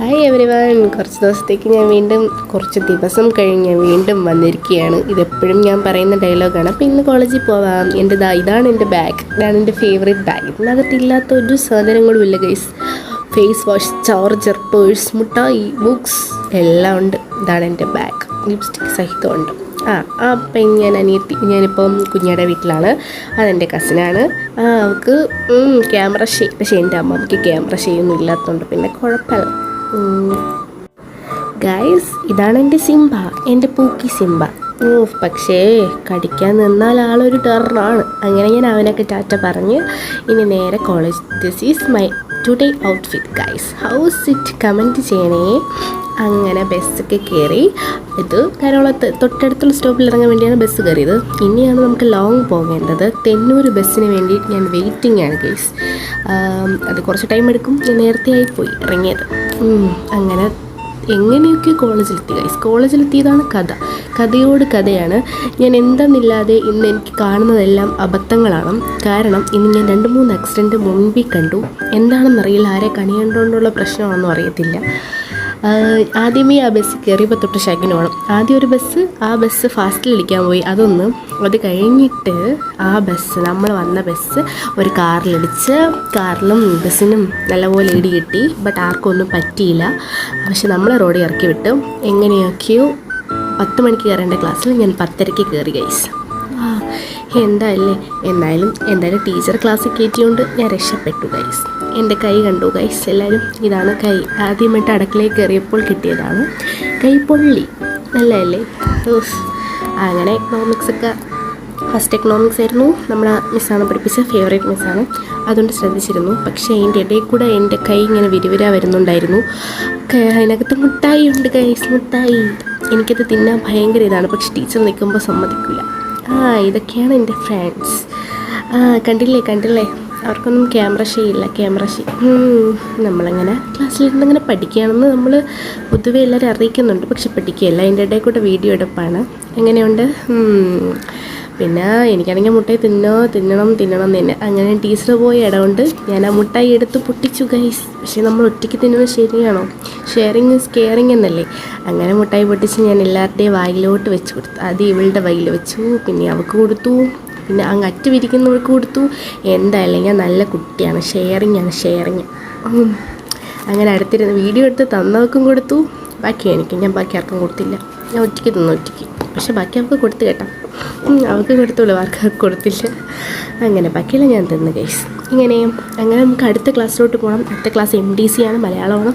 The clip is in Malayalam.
ഹായ് എവരിവൺ, കുറച്ച് ദിവസത്തേക്ക് കുറച്ച് ദിവസം കഴിഞ്ഞ് വീണ്ടും വന്നിരിക്കുകയാണ്. ഇതെപ്പോഴും ഞാൻ പറയുന്ന ഡയലോഗാണ്. അപ്പോൾ ഇന്ന് കോളേജിൽ പോവാം. ഇതാണ് എൻ്റെ ബാഗ്. ഇതാണ് എൻ്റെ ഫേവറേറ്റ് ബാഗ്. ഇതിനകത്തില്ലാത്ത ഒരു സാധനങ്ങളും ഇല്ല guys. Face wash, charger, purse, മുട്ടായി, ബുക്സ് എല്ലാം ഉണ്ട്. ഇതാണ് എൻ്റെ ബാഗ്. ലിപ്സ്റ്റിക് സഹിതമുണ്ട്. അപ്പം ഞാനിപ്പം കുഞ്ഞയുടെ വീട്ടിലാണ്. അതെൻ്റെ കസിനാണ്. അവൾക്ക് ക്യാമറ പക്ഷേ എൻ്റെ അമ്മക്ക് ക്യാമറ ഒന്നും ഇല്ലാത്തതുകൊണ്ട് പിന്നെ കുഴപ്പമില്ല. ഗൈസ്, ഇതാണ് എൻ്റെ സിംബ, എൻ്റെ പൂക്കി സിംബ. പക്ഷേ കടിക്കാൻ നിന്നാൽ ആളൊരു ടെററാണ്. അങ്ങനെ ഞാൻ അവനൊക്കെ ടാറ്റ പറഞ്ഞ് ഇനി നേരെ college. This is my today outfit guys. House it comment ചെയ്യണേ. അങ്ങനെ ബസ്സൊക്കെ കയറി. ഇത് കരോളത്ത് തൊട്ടടുത്തുള്ള സ്റ്റോപ്പിൽ ഇറങ്ങാൻ വേണ്ടിയാണ് ബസ് കയറിയത്. ഇനിയാണ് നമുക്ക് ലോങ് പോകേണ്ടത്. തെന്നൂർ ബസ്സിന് വേണ്ടി ഞാൻ വെയിറ്റിംഗ് ആണ് ഗൈസ്. അത് കുറച്ച് ടൈം എടുക്കും. ഞാൻ നേരത്തെ ആയിപ്പോയി ഇറങ്ങിയത്. അങ്ങനെ എങ്ങനെയൊക്കെ കോളേജിലെത്തി ഗൈസ്. കോളേജിലെത്തിയതാണ് കഥയോട് കഥയാണ്. ഞാൻ എന്താണെന്നില്ലാതെ ഇന്ന് എനിക്ക് കാണുന്നതെല്ലാം അബദ്ധങ്ങളാണ്. കാരണം ഇന്ന് ഞാൻ 2-3 ആക്സിഡൻറ്റ് മുൻപിൽ കണ്ടു. എന്താണെന്നറിയില്ല, ആരെ കണിയണ്ടോണ്ടുള്ള പ്രശ്നമാണെന്നും അറിയത്തില്ല. ആദ്യമേ ആ ബസ് കയറിയപ്പോൾ തൊട്ട് ശകിന് വേണം. ആദ്യം ഒരു ബസ് ഫാസ്റ്റിൽ ഇടിക്കാൻ പോയി. അത് കഴിഞ്ഞിട്ട് നമ്മൾ വന്ന ബസ് ഒരു കാറിലിടിച്ച് കാറിലും ബസ്സിനും നല്ലപോലെ ഇടി കിട്ടി. ബട്ട് ആർക്കും ഒന്നും പറ്റിയില്ല. പക്ഷെ നമ്മളെ റോഡിൽ ഇറക്കി വിട്ടു. എങ്ങനെയൊക്കെയോ 10 മണിക്ക് കയറേണ്ട ക്ലാസ്സിൽ ഞാൻ 10:30 കയറി ഗൈസ്. എന്തായാലും ടീച്ചർ ക്ലാസ്സിൽ കയറ്റിയോണ്ട് ഞാൻ രക്ഷപ്പെട്ടു ഗൈസ്. എൻ്റെ കൈ കണ്ടു ഗൈസ് എല്ലാവരും. ഇതാണ് കൈ. ആദ്യമായിട്ട് അടുക്കളയിൽ കയറിയപ്പോൾ കിട്ടിയതാണ്. കൈ പൊള്ളി. നല്ലതല്ലേ? അങ്ങനെ ഫസ്റ്റ് എക്കണോമിക്സ് ആയിരുന്നു. നമ്മളെ മിസ്സാണ് പഠിപ്പിച്ച ഫേവറേറ്റ് മിസ്സാണ്. അതുകൊണ്ട് ശ്രദ്ധിച്ചിരുന്നു. പക്ഷേ അതിൻ്റെ ഇടയിൽ കൂടെ എൻ്റെ കൈ ഇങ്ങനെ വിരിവിര വരുന്നുണ്ടായിരുന്നു. അതിനകത്ത് മുട്ടായി ഉണ്ട് ഗൈസ്, മുട്ടായി. എനിക്കത് തിന്നാൻ ഭയങ്കര ഇതാണ്. പക്ഷെ ടീച്ചർ നിൽക്കുമ്പോൾ സമ്മതിക്കില്ല. ഇതൊക്കെയാണ് എൻ്റെ ഫ്രണ്ട്സ്. കണ്ടില്ലേ അവർക്കൊന്നും ക്യാമറ ഷീയില്ല. നമ്മളങ്ങനെ ക്ലാസ്സിലിരുന്നങ്ങനെ പഠിക്കുകയാണെന്ന് നമ്മൾ പൊതുവെ എല്ലാവരും അറിയിക്കുന്നുണ്ട്. പക്ഷെ പഠിക്കുകയല്ല. അതിൻ്റെ ഇടയിൽ കൂടെ വീഡിയോ എടുപ്പാണ്. എങ്ങനെയുണ്ട്? പിന്നെ എനിക്കാണെങ്കിൽ മുട്ടായി തിന്നണം തന്നെ. അങ്ങനെ ടീച്ചർ പോയി ഇടകൊണ്ട് ഞാൻ ആ മുട്ടായി എടുത്ത് പൊട്ടിച്ചു ഗൈസ്. പക്ഷേ നമ്മൾ ഒറ്റയ്ക്ക് തിന്നുന്നത് ശരിയാണോ? ഷെയറിങ് ഈസ് കെയറിങ് എന്നല്ലേ? അങ്ങനെ മുട്ടായി പൊട്ടിച്ച് ഞാൻ എല്ലാവരുടെയും വായിലോട്ട് വെച്ച് കൊടുത്തു. ആദ്യം ഇവളുടെ വായിൽ വെച്ചു, പിന്നെ അവൾക്ക് കൊടുത്തു, പിന്നെ അങ്ങ് അറ്റ് വിരിക്കുന്നവൾക്ക് കൊടുത്തു. എന്തായാലും ഞാൻ നല്ല കുട്ടിയാണ്. ഷെയറിങ്. അങ്ങനെ അടുത്തിരുന്ന് വീഡിയോ എടുത്ത് തന്നവർക്കും കൊടുത്തു. ഞാൻ ബാക്കി ആർക്കും കൊടുത്തില്ല. ഞാൻ ഒറ്റയ്ക്ക് തിന്നു. പക്ഷെ ബാക്കി അവൾക്ക് കൊടുത്തു കേട്ടോ. അവൾക്ക് കൊടുത്തുള്ളൂ, ആർക്കും കൊടുത്തില്ല. അങ്ങനെ ബാക്കിയെല്ലാം ഞാൻ തിന്നു ഗൈസ്. അങ്ങനെ നമുക്ക് അടുത്ത ക്ലാസ്സിലോട്ട് പോകണം. അടുത്ത ക്ലാസ് MDC ആണ്, മലയാളമാണ്.